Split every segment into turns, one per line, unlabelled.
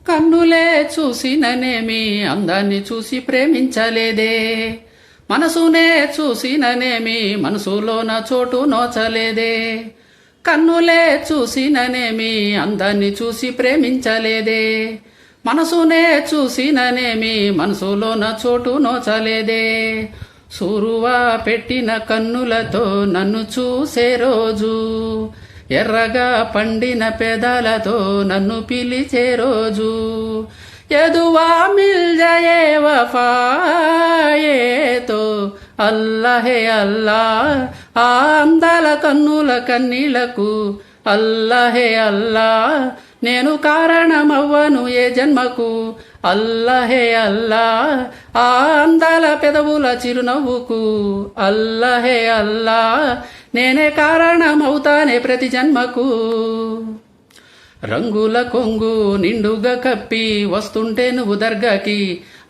కన్నులే చూసిననేమి అందాన్ని చూసి ప్రేమించలేదే, మనసునే చూసిననేమి మనసులోన చోటు నోచలేదే. కన్నులే చూసిననేమి అందాన్ని చూసి ప్రేమించలేదే, మనసునే చూసిననేమి మనసులోన చోటు నోచలేదే. సూరువా పెట్టిన కన్నులతో నన్ను చూసే రోజు, ఎర్రగా పండిన పెదాలతో నన్ను పిలిచే రోజు, యదువా మిల్ జయే వఫాయే తో అల్లాహే అల్లా. ఆ అందాల కన్నుల కన్నీళ్లకు అల్లాహే అల్లా, నేను కారణమవ్వను ఏ జన్మకు అల్లాహే అల్లా. ఆ అందాల పెదవుల చిరునవ్వుకు అల్లాహే అల్లా, నేనే కారణమవుతానే ప్రతి జన్మకు. రంగుల కొంగు నిండుగా కప్పి వస్తుంటే నువ్వు దర్గాకి,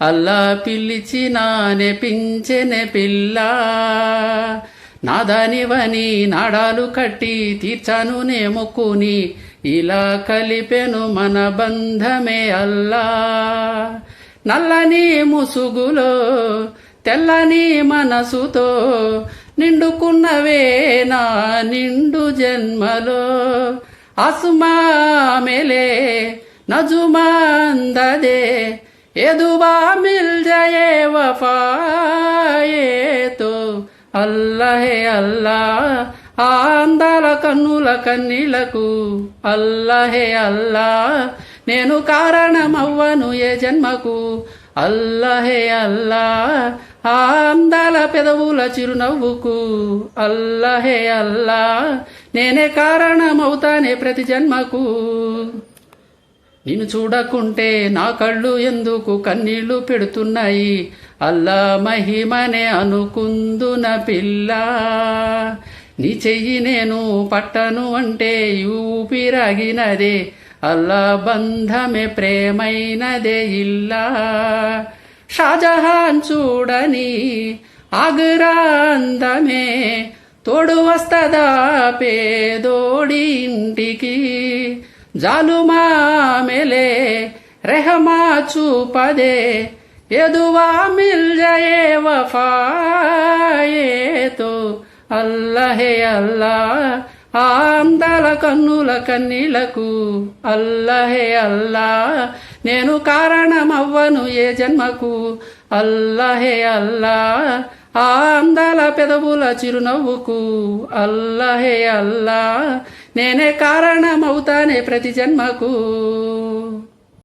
అల్లా పిలిచినానే పించెనే పిల్ల. నాదానివని నాడాలు కట్టి తీర్చాను నే మొక్కుని, ఇలా కలిపెను మన బంధమే అల్లా. నల్లని ముసుగులో తెల్లని మనసుతో నిండుకున్నవే నా నిండు జన్మలో. ఆసుమా మేలే నజుమాందదే యదువా మిల్ జయే వఫాయే తో అల్లాహే అల్లా. ఆ అందాల కన్నుల కన్నీళ్లకు అల్లాహే అల్లా, నేను కారణమవ్వను ఏ జన్మకు అల్లాహే అల్లా. ఆ అందాల పెదవుల చిరునవ్వుకు అల్లాహే అల్లా, నేనే కారణమవుతానే ప్రతి జన్మకు. నిన్ను చూడకుంటే నా కళ్ళు ఎందుకు కన్నీళ్లు పెడుతున్నాయి, అల్లా మహిమనే అనుకుందున పిల్ల. నీ చెయ్యి నేను పట్టను అంటే ఊపిరాగినదే, అల్లా బంధమే ప్రేమైనదే ఇల్లా. షాజహాన్ చూడని ఆగ్రా అందమే తోడు వస్తదా పేదోడి ఇంటికి, జాలుమామెలే రెహమా చూపదే యదువా మిల్ జయే వఫాయే తో అల్లాహే అల్లా. ఆ అందాల కన్నుల కన్నీళ్లకు అల్లాహే అల్లా, నేను కారణమవ్వను ఏ జన్మకు అల్లాహే అల్లా. ఆ అందాల పెదవుల చిరునవ్వుకు అల్లాహే అల్లా, నేనే కారణమవుతానే ప్రతి జన్మకు.